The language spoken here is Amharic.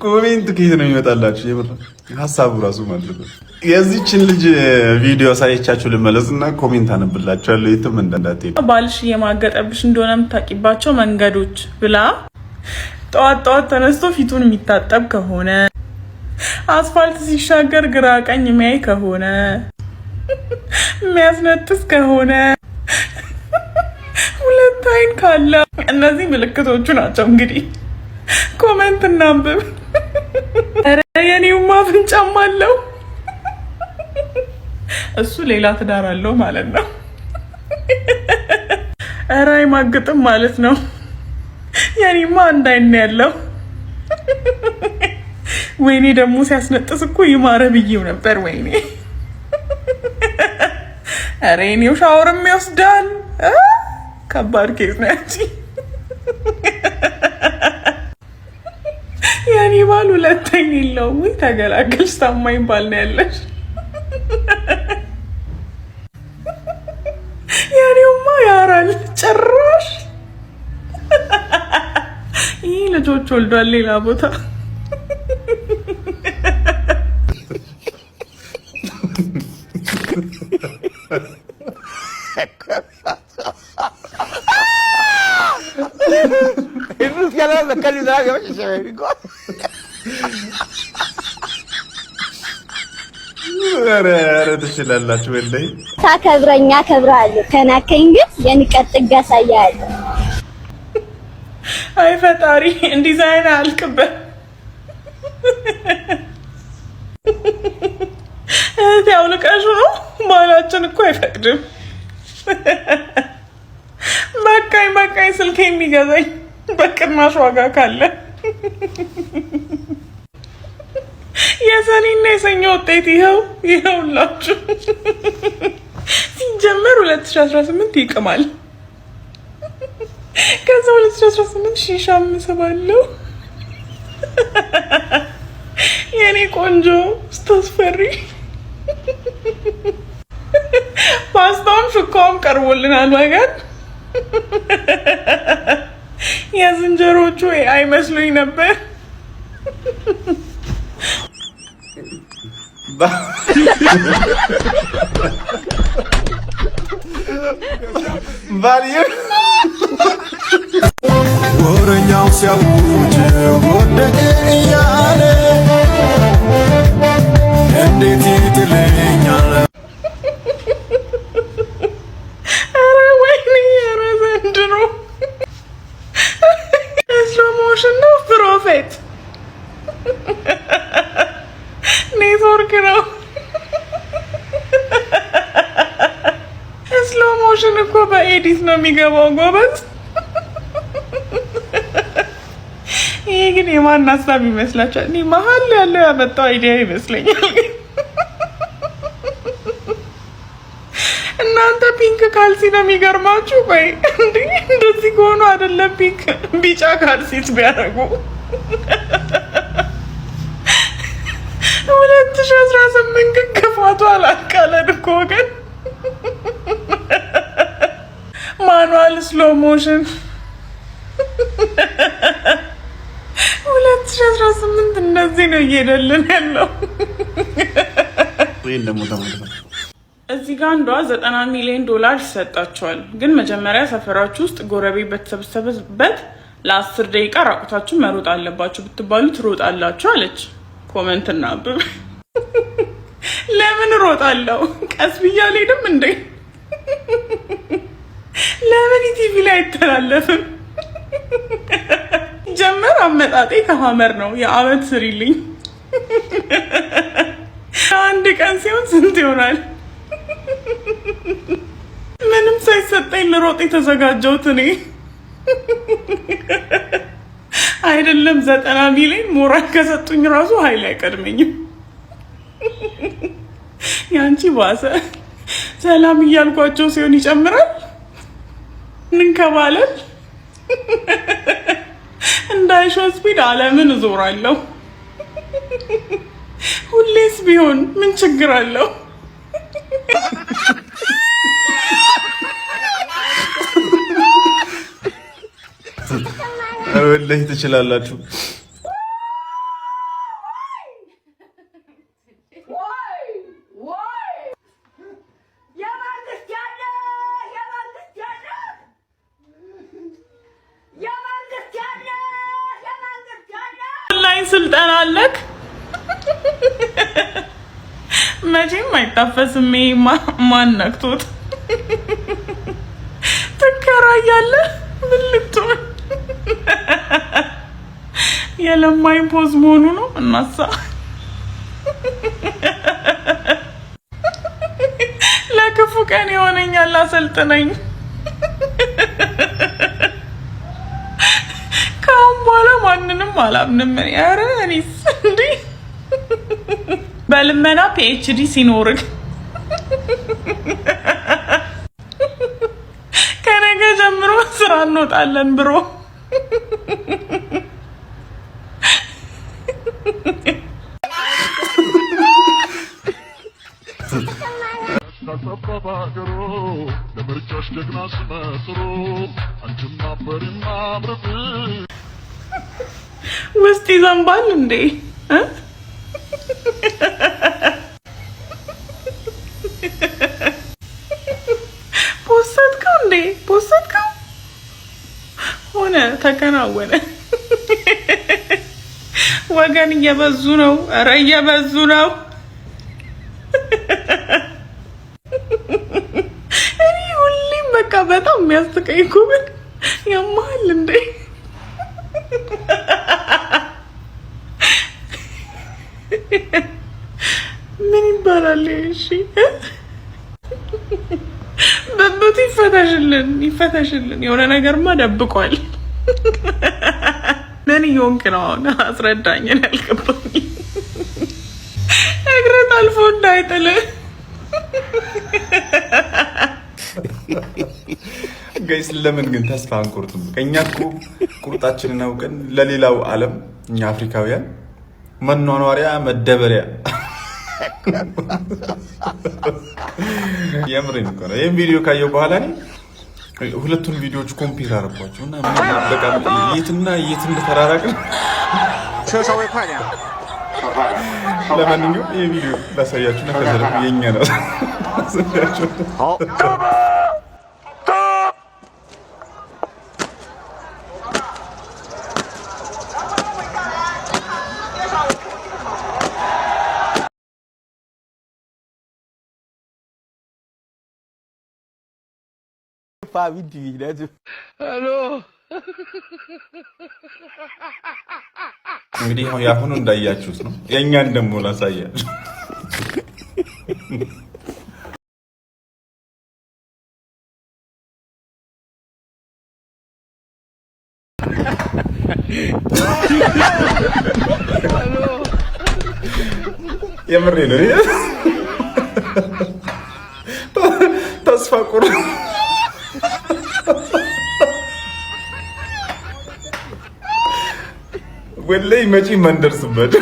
ኮሜንት ከየት ነው የሚመጣላችሁ? የምር ሀሳቡ ራሱ ማለት ነው። የዚህችን ልጅ ቪዲዮ ሳይቻችሁ ልመለስና ኮሜንት አነብላችኋለሁ። የትም እንዳትሄዱ። ባልሽ እየማገጠብሽ እንደሆነ የምታውቂባቸው መንገዶች ብላ ጠዋት ጠዋት ተነስቶ ፊቱን የሚታጠብ ከሆነ፣ አስፋልት ሲሻገር ግራ ቀኝ የሚያይ ከሆነ፣ የሚያስነጥስ ከሆነ፣ ሁለት አይን ካለ፣ እነዚህ ምልክቶቹ ናቸው። እንግዲህ ኮሜንት እናንብብ። ኧረ የኔውማ አፍንጫም አለው። እሱ ሌላ ትዳር አለው ማለት ነው። ኧረ አይማግጥም ማለት ነው። የኔማ አንድ አይን ያለው። ወይኔ ደግሞ ሲያስነጥስ እኮ ይማረ ብዬው ነበር። ወይኔ ኧረ የኔው ሻወርም ይወስዳል። ከባድ ኬዝ ነው ያቺ። የኔ ባል ሁለት አይን የለውም። ወይ ተገላገልሽ፣ ታማኝ ባል ነው ያለሽ። የኔውማ ያራል ጭራሽ። ይህ ልጆች ወልዷል ሌላ ቦታ። ኧረ ትችላላችሁ። ወላሂ ታከብረኛ አከብራለሁ፣ ከናከኝ ግን የንቀት ጥግ አሳያለሁ። አይ ፈጣሪ እንዲዛይን አልቅበት። እህቴ አውልቀሽ ነው። ባላችን እኮ አይፈቅድም። በቃኝ ስልክ የሚገዛኝ በቅናሽ ዋጋ ካለ የሰኔና የሰኞ ውጤት ይኸውላችሁ። ሲጀመር 2018 ይቅማል። ከዛ 2018 ሺሻ ምሰባለሁ። የኔ ቆንጆ ስታስፈሪ። ፓስታውም ሹካውም ቀርቦልናል። ወገን የዝንጀሮቹ አይመስሉኝ ነበር። ወረኛው ሲያውጅ ወደቀ እያለ እንዴት ይጥለኛል? ኧረ ወይኔ! ኧረ ዘንድሮ ስሎሞሽን ነው ፕሮፌት ኔትወርክ ነው። ስሎሞሽን እኮ በኤዲት ነው የሚገባው ጎበዝ። ይሄ ግን የማን ሀሳብ ይመስላችኋል? እኔ መሀል ያለው ያመጣው አይዲያ ይመስለኛል። እናንተ ፒንክ ካልሲ ነው የሚገርማችሁ። ቆይ እንዴ እንደዚህ ከሆኑ አይደለም ፒንክ ቢጫ ካልሲት ቢያደርጉ 2018 ግን ክፋቱ አላቃለን እኮ ግን ማኑዋል ስሎ ሞሽን 2018 እንደዚህ ነው እየሄደልን ያለው። እዚህ ጋር አንዷ 90 ሚሊዮን ዶላር ይሰጣቸዋል፣ ግን መጀመሪያ ሰፈራችሁ ውስጥ ጎረቤት በተሰበሰበበት ለ10 ደቂቃ ራቁታችሁ መሮጥ አለባችሁ ብትባሉ ትሮጣላችሁ አለች። ኮሜንት እናብብ። ለምን እሮጣለሁ? ቀስ ብዬ አልሄድም እንዴ? ለምን ቲቪ ላይ አይተላለፍም? ጀመር አመጣጤ ከሀመር ነው። የአመት ስሪልኝ። አንድ ቀን ሲሆን ስንት ይሆናል? ምንም ሳይሰጠኝ ልሮጥ የተዘጋጀሁት እኔ አይደለም። 90 ሚሊዮን ሞራል ከሰጡኝ ራሱ ኃይል አይቀድመኝም። ያንቺ ባሰ። ሰላም እያልኳቸው ሲሆን ይጨምራል። እንንከባለን። እንዳይሾ ስፒድ ዓለምን እዞራለሁ። ሁሌስ ቢሆን ምን ችግር አለው? ወላሂ ትችላላችሁ። ኦንላይን ስልጠና አለክ መቼም አይታፈስም። ማን ነክቶት ትከራያለህ? ምን ልትሆን የለማኝ ፖዝ መሆኑ ነው። እናሳ ለክፉ ቀን ይሆነኛል። አሰልጥነኝ። ካሁን በኋላ ማንንም አላምንም። ኧረ እኔስ እንዴ በልመና ፒኤችዲ ሲኖርክ ከነገ ጀምሮ ስራ እንወጣለን ብሮ። ውስጥ ይዘንባል እንዴ? ፖስተትከው እንዴ? ፖስተትከው ሆነ ተከናወነ። ወገን እየበዙ ነው። ኧረ እየበዙ ነው። እኔ ሁሌም በቃ በጣም የሚያስቀኝ ኩብል ያማል እንዴ? ምን ይባላል? እሺ በብቱ ይፈተሽልን። የሆነ ነገርማ ደብቋል። ምን እየሆንክ ነው አሁን? አስረዳኝ። ያልገባኝ እግርህ ጠልፎ እንዳይጥልህ። ጋይስ ለምን ግን ተስፋ አንቆርጥም? ከኛ እኮ ቁርጣችንን አውቀን ለሌላው ዓለም እኛ አፍሪካውያን መኗኗሪያ መደበሪያ የምሬን እኮ ነው። ይሄን ቪዲዮ ካየው በኋላ እኔ ሁለቱን ቪዲዮዎች ኮምፔር አደረኳቸው እና በቃ የትና የት እንደተራራቅን። ለማንኛውም ይሄ ቪዲዮ ላሳያችሁ እና ከዛ ደግሞ የኛ ነው ላሳያችሁ። እንግዲህ አሁን ያሁኑ እንዳያችሁት ነው። የኛን ደግሞ ላሳያችሁ። የምሬ ነው። ተስፋ ቁርጥ ወላሂ መቼ ማንደርስበት